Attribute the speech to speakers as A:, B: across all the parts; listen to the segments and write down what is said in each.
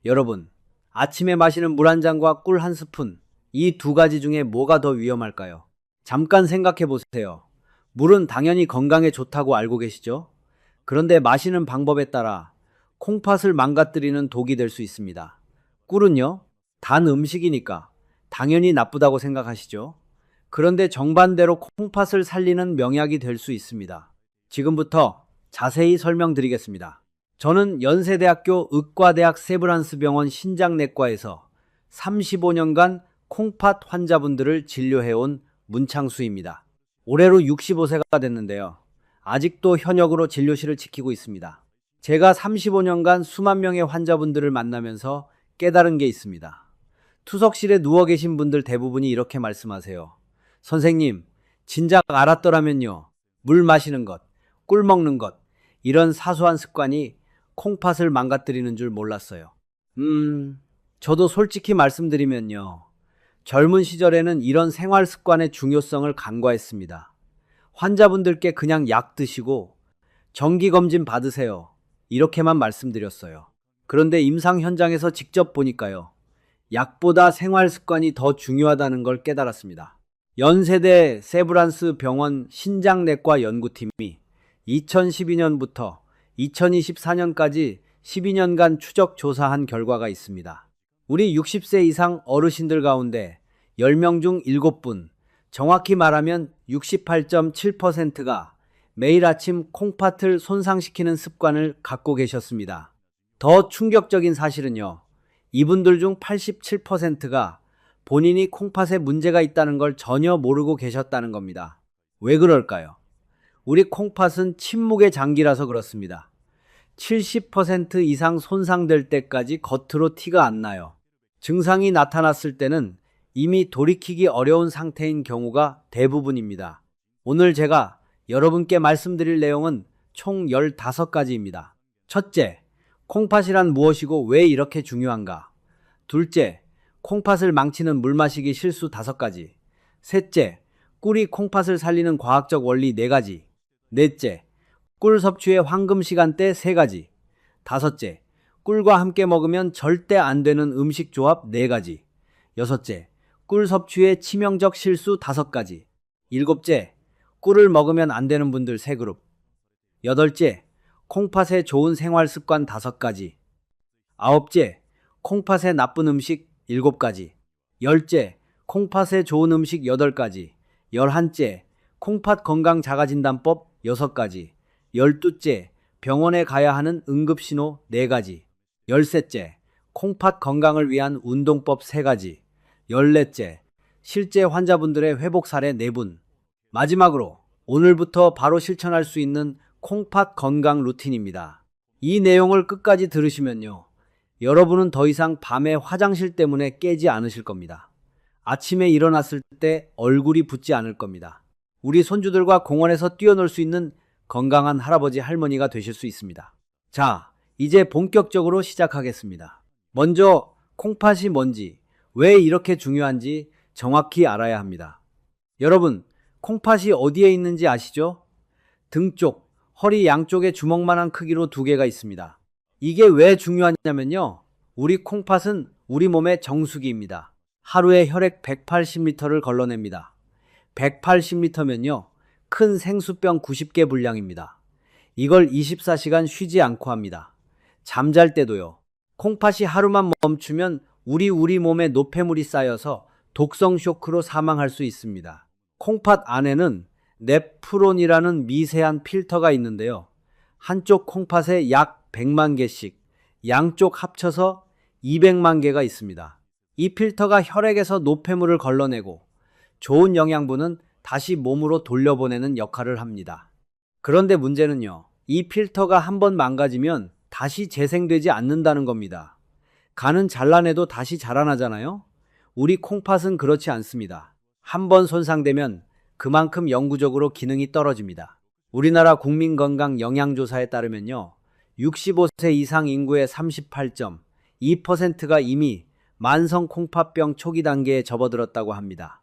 A: 여러분, 아침에 마시는 물 한 잔과 꿀 한 스푼, 이 두 가지 중에 뭐가 더 위험할까요? 잠깐 생각해 보세요. 물은 당연히 건강에 좋다고 알고 계시죠? 그런데 마시는 방법에 따라 콩팥을 망가뜨리는 독이 될 수 있습니다. 꿀은요, 단 음식이니까 당연히 나쁘다고 생각하시죠? 그런데 정반대로 콩팥을 살리는 명약이 될 수 있습니다. 지금부터 자세히 설명드리겠습니다. 저는 연세대학교 의과대학 세브란스 병원 신장내과에서 35년간 콩팥 환자분들을 진료해온 문창수입니다. 올해로 65세가 됐는데요. 아직도 현역으로 진료실을 지키고 있습니다. 제가 35년간 수만 명의 환자분들을 만나면서 깨달은 게 있습니다. 투석실에 누워 계신 분들 대부분이 이렇게 말씀하세요. 선생님, 진작 알았더라면요. 물 마시는 것, 꿀 먹는 것, 이런 사소한 습관이 콩팥을 망가뜨리는 줄 몰랐어요. 저도 솔직히 말씀드리면요. 젊은 시절에는 이런 생활 습관의 중요성을 간과했습니다. 환자분들께 그냥 약 드시고 정기검진 받으세요. 이렇게만 말씀드렸어요. 그런데 임상 현장에서 직접 보니까요. 약보다 생활 습관이 더 중요하다는 걸 깨달았습니다. 연세대 세브란스 병원 신장내과 연구팀이 2012년부터 2024년까지 12년간 추적 조사한 결과가 있습니다. 우리 60세 이상 어르신들 가운데 10명 중 7분, 정확히 말하면 68.7%가 매일 아침 콩팥을 손상시키는 습관을 갖고 계셨습니다. 더 충격적인 사실은요. 이분들 중 87%가 본인이 콩팥에 문제가 있다는 걸 전혀 모르고 계셨다는 겁니다. 왜 그럴까요? 우리 콩팥은 침묵의 장기라서 그렇습니다. 70% 이상 손상될 때까지 겉으로 티가 안 나요. 증상이 나타났을 때는 이미 돌이키기 어려운 상태인 경우가 대부분입니다. 오늘 제가 여러분께 말씀드릴 내용은 총 15가지입니다. 첫째, 콩팥이란 무엇이고 왜 이렇게 중요한가? 둘째, 콩팥을 망치는 물 마시기 실수 5가지. 셋째, 꿀이 콩팥을 살리는 과학적 원리 4가지. 넷째, 꿀 섭취의 황금 시간대 3가지. 다섯째, 꿀과 함께 먹으면 절대 안 되는 음식 조합 4가지. 여섯째, 꿀 섭취의 치명적 실수 5가지. 일곱째, 꿀을 먹으면 안 되는 분들 3그룹. 여덟째, 콩팥에 좋은 생활 습관 5가지. 아홉째, 콩팥에 나쁜 음식 7가지. 열째, 콩팥에 좋은 음식 8가지. 11째, 콩팥 건강 자가진단법 6가지. 12째, 병원에 가야 하는 응급신호 4가지. 13째, 콩팥 건강을 위한 운동법 3가지. 14째, 실제 환자분들의 회복 사례 4분. 마지막으로 오늘부터 바로 실천할 수 있는 콩팥 건강 루틴입니다. 이 내용을 끝까지 들으시면요. 여러분은 더 이상 밤에 화장실 때문에 깨지 않으실 겁니다. 아침에 일어났을 때 얼굴이 붓지 않을 겁니다. 우리 손주들과 공원에서 뛰어놀 수 있는 건강한 할아버지 할머니가 되실 수 있습니다. 자, 이제 본격적으로 시작하겠습니다. 먼저 콩팥이 뭔지, 왜 이렇게 중요한지 정확히 알아야 합니다. 여러분, 콩팥이 어디에 있는지 아시죠? 등 쪽, 허리 양쪽에 주먹만한 크기로 2개가 있습니다. 이게 왜 중요하냐면요. 우리 콩팥은 우리 몸의 정수기입니다. 하루에 혈액 180리터를 걸러냅니다. 180리터면요. 큰 생수병 90개 분량입니다. 이걸 24시간 쉬지 않고 합니다. 잠잘 때도요. 콩팥이 하루만 멈추면 우리 몸에 노폐물이 쌓여서 독성 쇼크로 사망할 수 있습니다. 콩팥 안에는 네프론이라는 미세한 필터가 있는데요. 한쪽 콩팥에 약 100만 개씩, 양쪽 합쳐서 200만 개가 있습니다. 이 필터가 혈액에서 노폐물을 걸러내고 좋은 영양분은 다시 몸으로 돌려보내는 역할을 합니다. 그런데 문제는요. 이 필터가 한번 망가지면 다시 재생되지 않는다는 겁니다. 간은 잘라내도 다시 자라나잖아요? 우리 콩팥은 그렇지 않습니다. 한번 손상되면 그만큼 영구적으로 기능이 떨어집니다. 우리나라 국민건강영양조사에 따르면요. 65세 이상 인구의 38.2%가 이미 만성 콩팥병 초기 단계에 접어들었다고 합니다.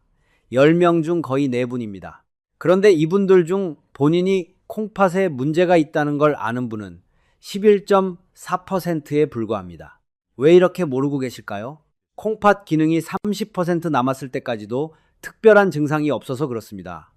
A: 10명 중 거의 4분입니다. 그런데 이분들 중 본인이 콩팥에 문제가 있다는 걸 아는 분은 11.4%에 불과합니다. 왜 이렇게 모르고 계실까요? 콩팥 기능이 30% 남았을 때까지도 특별한 증상이 없어서 그렇습니다.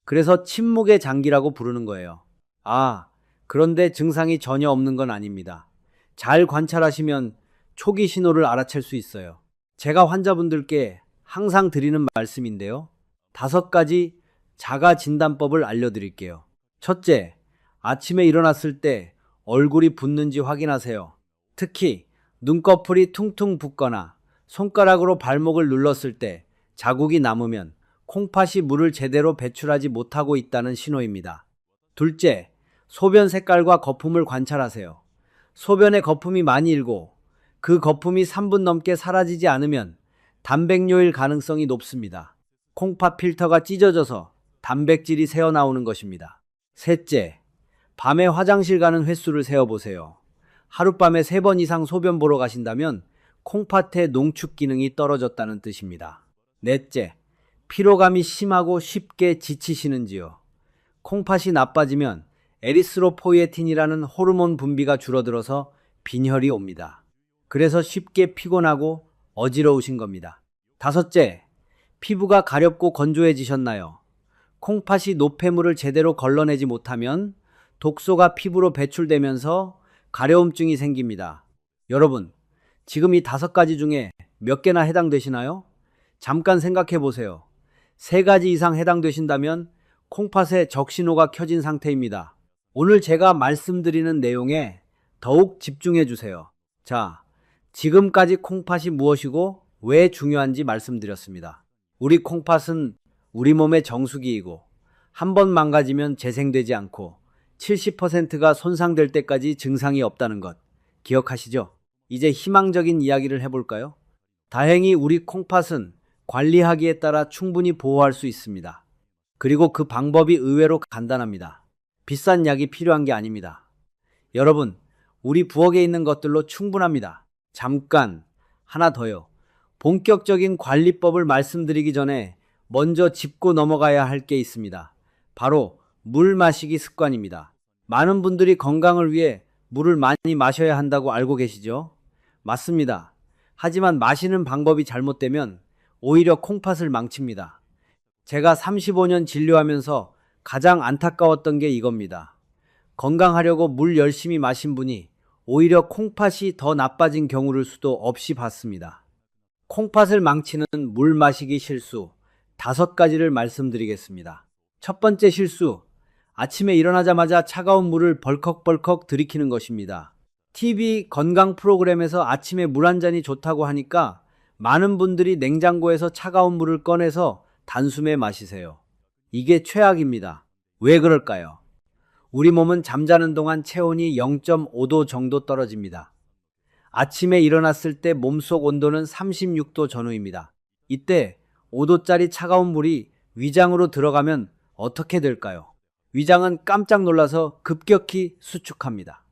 A: 그래서 침묵의 장기라고 부르는 거예요. 아, 그런데 증상이 전혀 없는 건 아닙니다. 잘 관찰하시면 초기 신호를 알아챌 수 있어요. 제가 환자분들께 항상 드리는 말씀인데요. 5가지 자가 진단법을 알려드릴게요. 첫째, 아침에 일어났을 때 얼굴이 붓는지 확인하세요. 특히 눈꺼풀이 퉁퉁 붓거나 손가락으로 발목을 눌렀을 때 자국이 남으면 콩팥이 물을 제대로 배출하지 못하고 있다는 신호입니다. 둘째, 소변 색깔과 거품을 관찰하세요. 소변에 거품이 많이 일고 그 거품이 3분 넘게 사라지지 않으면 단백뇨일 가능성이 높습니다. 콩팥 필터가 찢어져서 단백질이 새어나오는 것입니다. 셋째, 밤에 화장실 가는 횟수를 세어보세요. 하룻밤에 3번 이상 소변 보러 가신다면 콩팥의 농축 기능이 떨어졌다는 뜻입니다. 넷째, 피로감이 심하고 쉽게 지치시는지요? 콩팥이 나빠지면 에리스로포이에틴이라는 호르몬 분비가 줄어들어서 빈혈이 옵니다. 그래서 쉽게 피곤하고 어지러우신 겁니다. 다섯째, 피부가 가렵고 건조해지셨나요? 콩팥이 노폐물을 제대로 걸러내지 못하면 독소가 피부로 배출되면서 가려움증이 생깁니다. 여러분, 지금 이 5가지 중에 몇 개나 해당되시나요? 잠깐 생각해 보세요. 3가지 이상 해당되신다면 콩팥에 적신호가 켜진 상태입니다. 오늘 제가 말씀드리는 내용에 더욱 집중해 주세요. 자, 지금까지 콩팥이 무엇이고 왜 중요한지 말씀드렸습니다. 우리 콩팥은 우리 몸의 정수기이고 한 번 망가지면 재생되지 않고 70%가 손상될 때까지 증상이 없다는 것 기억하시죠? 이제 희망적인 이야기를 해볼까요? 다행히 우리 콩팥은 관리하기에 따라 충분히 보호할 수 있습니다. 그리고 그 방법이 의외로 간단합니다. 비싼 약이 필요한 게 아닙니다. 여러분, 우리 부엌에 있는 것들로 충분합니다. 잠깐, 하나 더요. 본격적인 관리법을 말씀드리기 전에 먼저 짚고 넘어가야 할 게 있습니다. 바로 물 마시기 습관입니다. 많은 분들이 건강을 위해 물을 많이 마셔야 한다고 알고 계시죠? 맞습니다. 하지만 마시는 방법이 잘못되면 오히려 콩팥을 망칩니다. 제가 35년 진료하면서 가장 안타까웠던 게 이겁니다. 건강하려고 물 열심히 마신 분이 오히려 콩팥이 더 나빠진 경우를 수도 없이 봤습니다. 콩팥을 망치는 물 마시기 실수 5가지를 말씀드리겠습니다. 첫 번째 실수, 아침에 일어나자마자 차가운 물을 벌컥벌컥 들이키는 것입니다. TV 건강 프로그램에서 아침에 물 한 잔이 좋다고 하니까 많은 분들이 냉장고에서 차가운 물을 꺼내서 단숨에 마시세요. 이게 최악입니다. 왜 그럴까요? 우리 몸은 잠자는 동안 체온이 0.5도 정도 떨어집니다. 아침에 일어났을 때 몸속 온도는 36도 전후입니다. 이때 5도짜리 차가운 물이 위장으로 들어가면 어떻게 될까요? 위장은 깜짝 놀라서 급격히 수축합니다.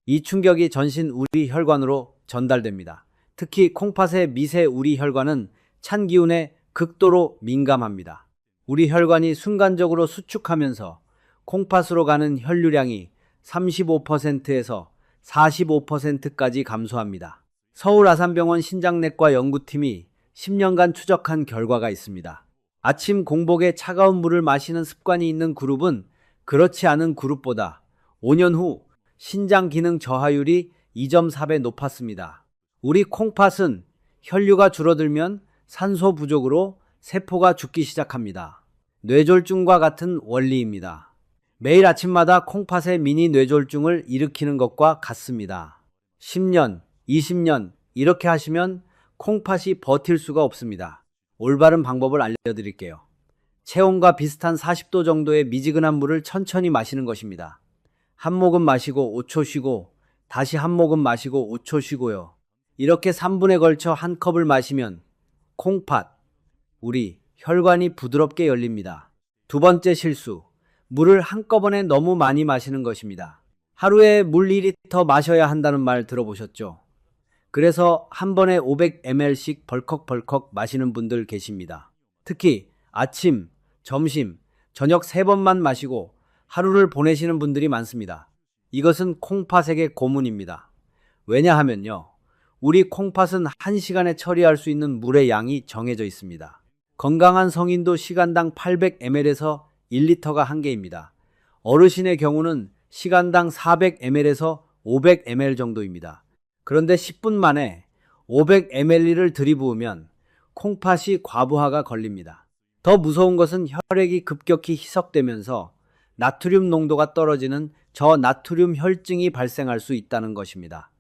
A: 이 충격이 전신 우리 혈관으로 전달됩니다. 특히 콩팥의 미세 우리 혈관은 찬 기운에 극도로 민감합니다. 우리 혈관이 순간적으로 수축하면서 콩팥으로 가는 혈류량이 35%에서 45%까지 감소합니다. 서울 아산병원 신장내과 연구팀이 10년간 추적한 결과가 있습니다. 아침 공복에 차가운 물을 마시는 습관이 있는 그룹은 그렇지 않은 그룹보다 5년 후 신장 기능 저하율이 2.4배 높았습니다. 우리 콩팥은 혈류가 줄어들면 산소 부족으로 세포가 죽기 시작합니다. 뇌졸중과 같은 원리입니다. 매일 아침마다 콩팥의 미니 뇌졸중을 일으키는 것과 같습니다. 10년, 20년 이렇게 하시면 콩팥이 버틸 수가 없습니다. 올바른 방법을 알려드릴게요. 체온과 비슷한 40도 정도의 미지근한 물을 천천히 마시는 것입니다. 한 모금 마시고 5초 쉬고 다시 한 모금 마시고 5초 쉬고요. 이렇게 3분에 걸쳐 한 컵을 마시면 콩팥, 우리 혈관이 부드럽게 열립니다. 두 번째 실수, 물을 한꺼번에 너무 많이 마시는 것입니다. 하루에 물 2리터 마셔야 한다는 말 들어보셨죠? 그래서 한 번에 500ml씩 벌컥벌컥 마시는 분들 계십니다. 특히 아침, 점심, 저녁 3번만 마시고 하루를 보내시는 분들이 많습니다. 이것은 콩팥에게 고문입니다. 왜냐하면요, 우리 콩팥은 1시간에 처리할 수 있는 물의 양이 정해져 있습니다. 건강한 성인도 시간당 800ml에서 1리터가 한계입니다. 어르신의 경우는 시간당 400ml에서 500ml 정도입니다. 그런데 10분 만에 500ml를 들이부으면 콩팥이 과부하가 걸립니다. 더 무서운 것은 혈액이 급격히 희석되면서 나트륨 농도가 떨어지는 저나트륨 혈증이 발생할 수 있다는 것입니다.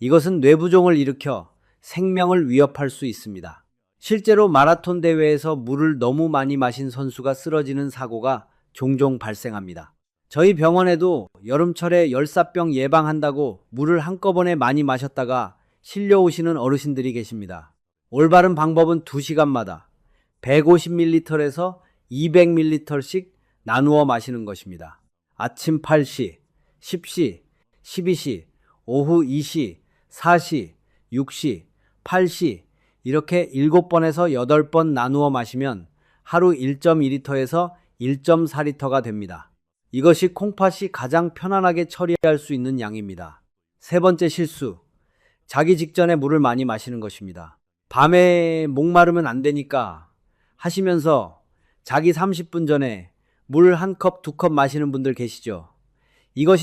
A: 이것은 뇌부종을 일으켜 생명을 위협할 수 있습니다. 실제로 마라톤 대회에서 물을 너무 많이 마신 선수가 쓰러지는 사고가 종종 발생합니다. 저희 병원에도 여름철에 열사병 예방한다고 물을 한꺼번에 많이 마셨다가 실려오시는 어르신들이 계십니다. 올바른 방법은 2시간마다 150ml에서 200ml씩 나누어 마시는 것입니다. 아침 8시, 10시, 12시, 오후 2시, 4시, 6시, 8시 이렇게 7번에서 8번 나누어 마시면 하루 1.2리터에서 1.4리터가 됩니다. 이것이 콩팥이 가장 편안하게 처리할 수 있는 양입니다. 세 번째 실수, 자기 직전에 물을 많이 마시는 것입니다. 밤에 목마르면 안 되니까 하시면서 자기 30분 전에 물 1컵, 2컵 마시는 분들 계시죠? 이것이